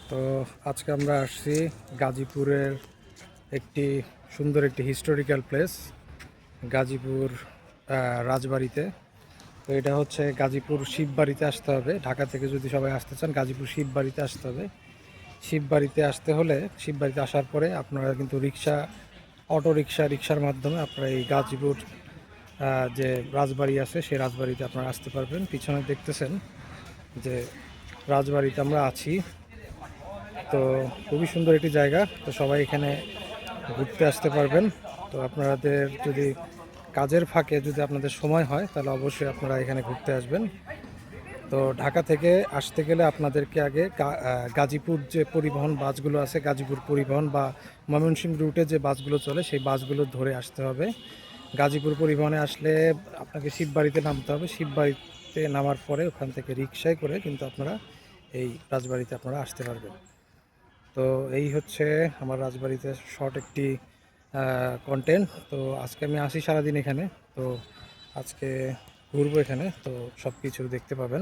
তো আজকে আমরা আসছি গাজীপুরের একটি সুন্দর একটি হিস্টোরিক্যাল প্লেস, গাজীপুর রাজবাড়িতে। তো এটা হচ্ছে গাজীপুর শিববাড়িতে আসতে হবে। ঢাকা থেকে যদি সবাই আসতে চান গাজীপুর শিববাড়িতে আসতে হবে। শিববাড়িতে আসতে হলে শিববাড়িতে আসার পরে আপনারা কিন্তু রিক্সা, অটো রিক্সা, রিক্সার মাধ্যমে আপনারা এই গাজীপুর যে রাজবাড়ি আছে সেই রাজবাড়িতে আপনারা আসতে পারবেন। পিছনে দেখতেছেন যে রাজবাড়িতে আমরা আছি। তো খুবই সুন্দর একটি জায়গা, তো সবাই এখানে ঘুরতে আসতে পারবেন। তো আপনাদের যদি কাজের ফাঁকে যদি আপনাদের সময় হয় তাহলে অবশ্যই আপনারা এখানে ঘুরতে আসবেন। তো ঢাকা থেকে আসতে গেলে আপনাদেরকে আগে গাজীপুর যে পরিবহন বাসগুলো আছে, গাজীপুর পরিবহন বা ময়মনসিংহ রুটে যে বাসগুলো চলে সেই বাসগুলো ধরে আসতে হবে। গাজীপুর পরিবহনে আসলে আপনাকে শিববাড়িতে নামতে হবে। শিববাড়িতে নামার পরে ওখান থেকে রিক্সায় করে কিন্তু আপনারা এই রাজবাড়িতে আপনারা আসতে পারবেন। তো এই হচ্ছে আমার রাজবাড়িতে শর্ট একটি কন্টেন্ট। তো আজকে আমি আসি সারাদিন এখানে। তো আজকে ঘুরবো এখানে, তো সব কিছু দেখতে পাবেন।